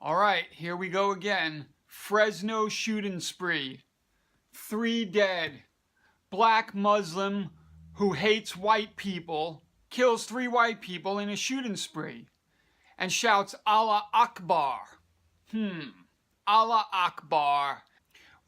All right, here we go again. Fresno shooting spree. 3 dead. Black Muslim who hates white people kills 3 white people in a shooting spree and shouts Allah Akbar. Allah Akbar.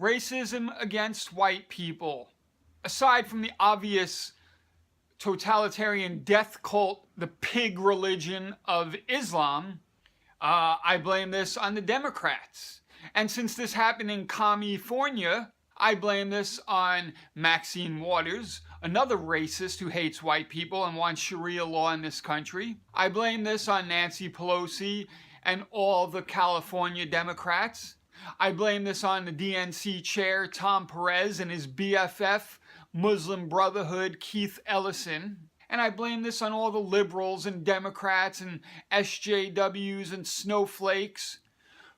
Racism against white people. Aside from the obvious totalitarian death cult, the pig religion of Islam, I blame this on the Democrats. And since this happened in California, I blame this on Maxine Waters, another racist who hates white people and wants Sharia law in this country. I blame this on Nancy Pelosi and all the California Democrats. I blame this on the DNC chair, Tom Perez, and his BFF, Muslim Brotherhood, Keith Ellison. And I blame this on all the liberals and Democrats and SJWs and snowflakes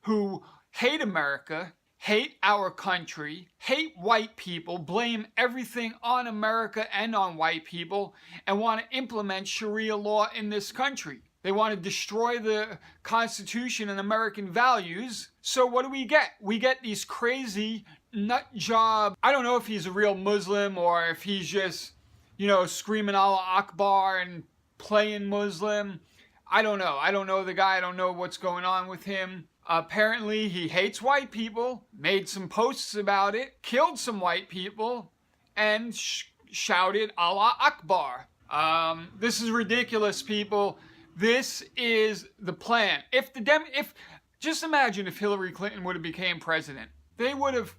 who hate America, hate our country, hate white people, blame everything on America and on white people, and want to implement Sharia law in this country. They want to destroy the Constitution and American values. So what do? We get these crazy nut job. I don't know if he's a real Muslim or if he's just, screaming Allah Akbar and playing Muslim. I don't know. I don't know the guy. I don't know what's going on with him. Apparently, he hates white people, made some posts about it, killed some white people, and shouted Allah Akbar. This is ridiculous, people. This is the plan. Just imagine if Hillary Clinton would have became president. They would have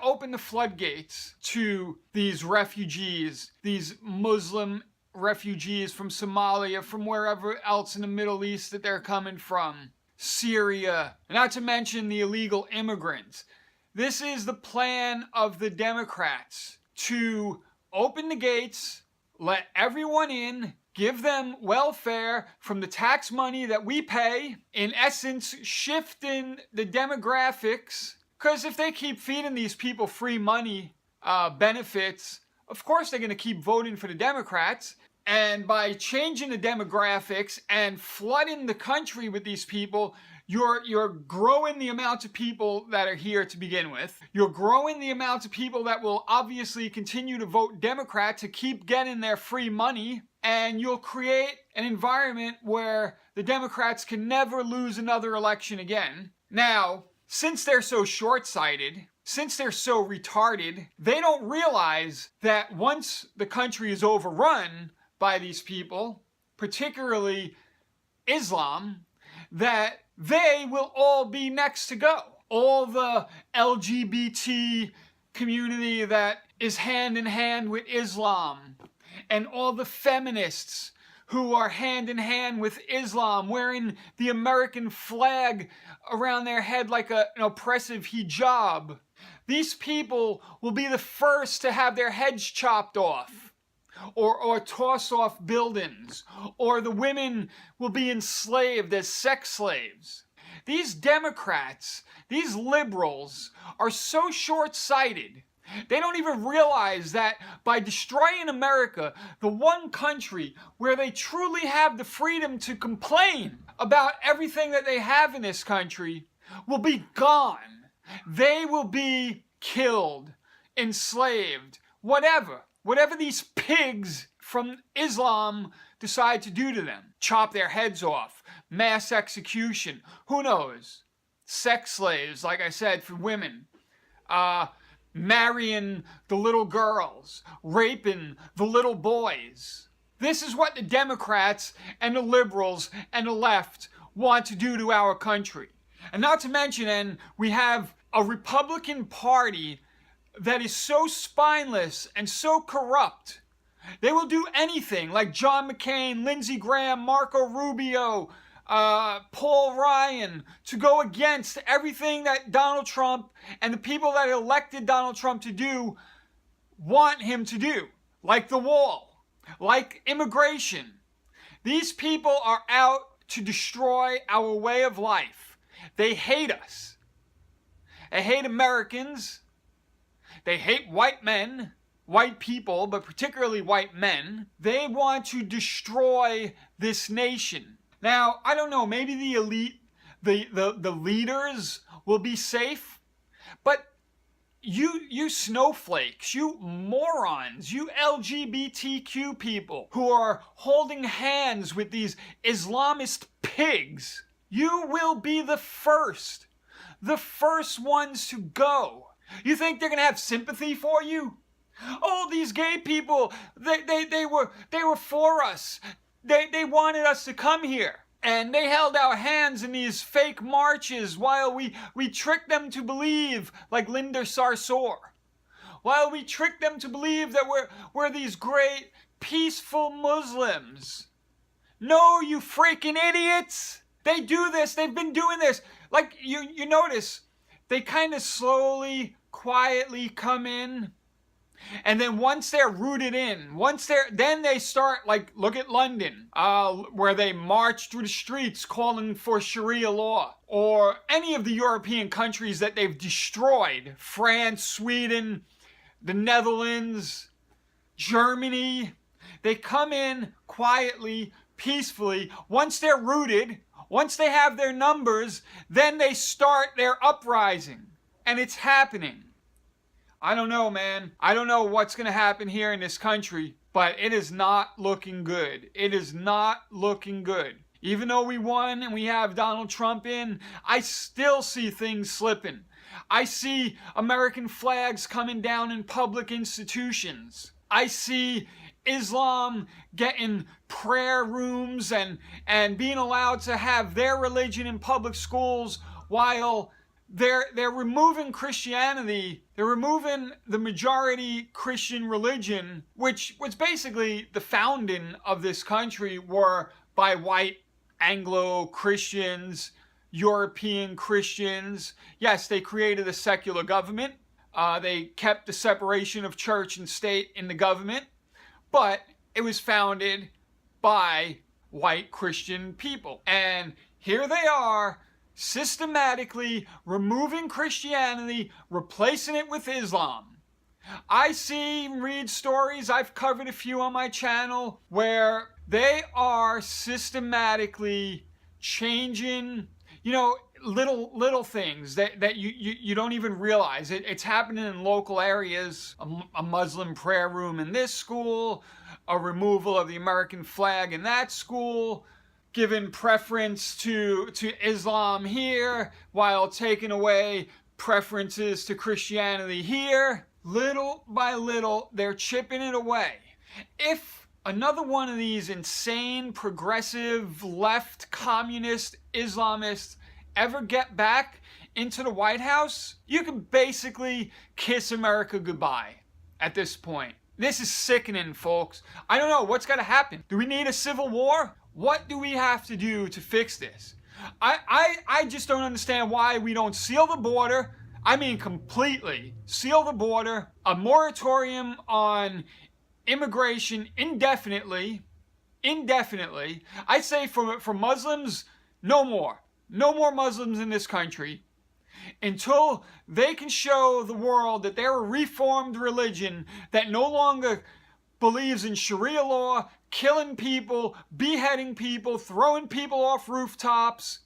opened the floodgates to these refugees, these Muslim refugees from Somalia, from wherever else in the Middle East that they're coming from. Syria, not to mention the illegal immigrants. This is the plan of the Democrats, to open the gates, let everyone in, give them welfare from the tax money that we pay, in essence, shifting the demographics. Because if they keep feeding these people free money, benefits, of course they're going to keep voting for the Democrats. And by changing the demographics and flooding the country with these people, you're growing the amount of people that are here to begin with. You're growing the amount of people that will obviously continue to vote Democrat to keep getting their free money. And you'll create an environment where the Democrats can never lose another election again. Now, since they're so short-sighted, since they're so retarded, they don't realize that once the country is overrun by these people, particularly Islam, that they will all be next to go. All the LGBT community that is hand in hand with Islam, and all the feminists who are hand in hand with Islam, wearing the American flag around their head like an oppressive hijab. These people will be the first to have their heads chopped off. Or toss off buildings, or the women will be enslaved as sex slaves. These Democrats, these liberals, are so short-sighted. They don't even realize that by destroying America, the one country where they truly have the freedom to complain about everything that they have in this country, will be gone. They will be killed, enslaved, whatever. Whatever these pigs from Islam decide to do to them. Chop their heads off. Mass execution. Who knows? Sex slaves, like I said, for women. Marrying the little girls. Raping the little boys. This is what the Democrats and the liberals and the left want to do to our country. And not to mention, and we have a Republican Party that is so spineless and so corrupt. They will do anything, like John McCain, Lindsey Graham, Marco Rubio, Paul Ryan, to go against everything that Donald Trump and the people that elected Donald Trump to do want him to do. Like the wall, like immigration. These people are out to destroy our way of life. They hate us. They hate Americans. They hate white men, white people, but particularly white men. They want to destroy this nation. Now, I don't know, maybe the elite the leaders will be safe. But you snowflakes, you morons, you LGBTQ people who are holding hands with these Islamist pigs, you will be the first ones to go. You think they're gonna have sympathy for you? Oh, these gay people, they were for us. They wanted us to come here. And they held our hands in these fake marches while we tricked them to believe, like Linda Sarsour, while we tricked them to believe that we're these great, peaceful Muslims. No, you freaking idiots! They do this. They've been doing this. Like, you notice, they kind of slowly, quietly come in. And then once they're rooted in, then they start, like, look at London, where they march through the streets calling for Sharia law. Or any of the European countries that they've destroyed. France, Sweden, the Netherlands, Germany. They come in quietly, peacefully. Once they're rooted, once they have their numbers, then they start their uprising. And it's happening. I don't know, man. I don't know what's going to happen here in this country, but it is not looking good. It is not looking good. Even though we won and we have Donald Trump in, I still see things slipping. I see American flags coming down in public institutions. I see Islam getting prayer rooms and being allowed to have their religion in public schools while they're removing Christianity. They're removing the majority Christian religion, which was basically the founding of this country, were by white Anglo-Christians, European Christians. Yes, they created a secular government. They kept the separation of church and state in the government, but it was founded by white Christian people. And here they are, systematically removing Christianity, replacing it with Islam. I see and read stories, I've covered a few on my channel, where they are systematically changing, little things that you don't even realize. It's happening in local areas. A Muslim prayer room in this school, a removal of the American flag in that school, giving preference to Islam here while taking away preferences to Christianity here. Little by little, they're chipping it away. If another one of these insane, progressive, left, communist, Islamists ever get back into the White House, you can basically kiss America goodbye at this point. This is sickening, folks. I don't know what's got to happen. Do we need a civil war? What do we have to do to fix this? I just don't understand why we don't seal the border. I mean, completely seal the border, a moratorium on immigration indefinitely. I say for Muslims, no more Muslims in this country until they can show the world that they're a reformed religion that no longer believes in Sharia law, killing people, beheading people, throwing people off rooftops.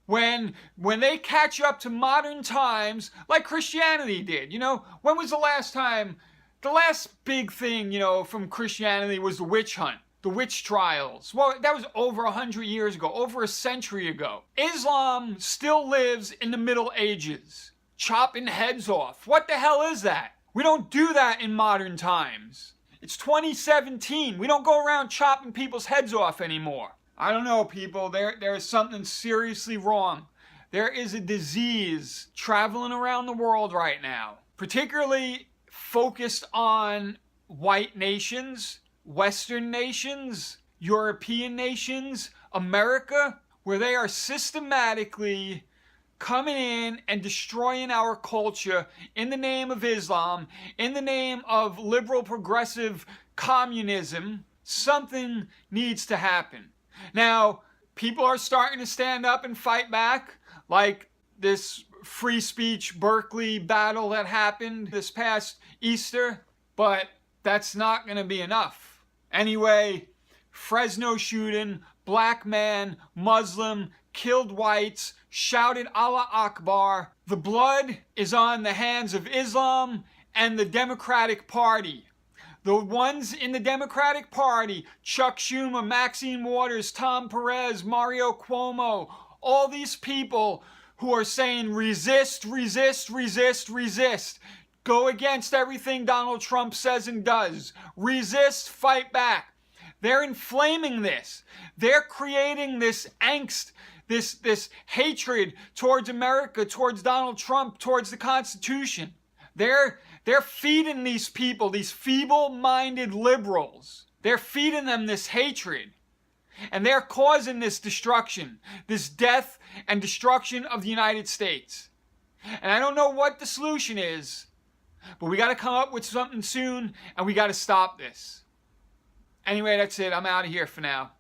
When they catch up to modern times, like Christianity did, when was the last time? The last big thing, from Christianity was the witch hunt, the witch trials. Well, that was over 100 years ago, over a century ago. Islam still lives in the Middle Ages, chopping heads off. What the hell is that? We don't do that in modern times. It's 2017. We don't go around chopping people's heads off anymore. I don't know, people. There is something seriously wrong. There is a disease traveling around the world right now, particularly focused on white nations, Western nations, European nations, America, where they are systematically coming in and destroying our culture in the name of Islam, in the name of liberal progressive communism. Something needs to happen. Now, people are starting to stand up and fight back, like this free speech Berkeley battle that happened this past Easter, but that's not going to be enough. Anyway, Fresno shooting, black man, Muslim, killed whites, shouted Allah Akbar. The blood is on the hands of Islam and the Democratic Party. The ones in the Democratic Party, Chuck Schumer, Maxine Waters, Tom Perez, Mario Cuomo, all these people who are saying resist, resist, resist, resist. Go against everything Donald Trump says and does. Resist, fight back. They're inflaming this. They're creating this angst, this hatred towards America, towards Donald Trump, towards the Constitution. They're feeding these people, these feeble-minded liberals. They're feeding them this hatred. And they're causing this destruction, this death and destruction of the United States. And I don't know what the solution is, but we got to come up with something soon, and we got to stop this. Anyway, that's it. I'm out of here for now.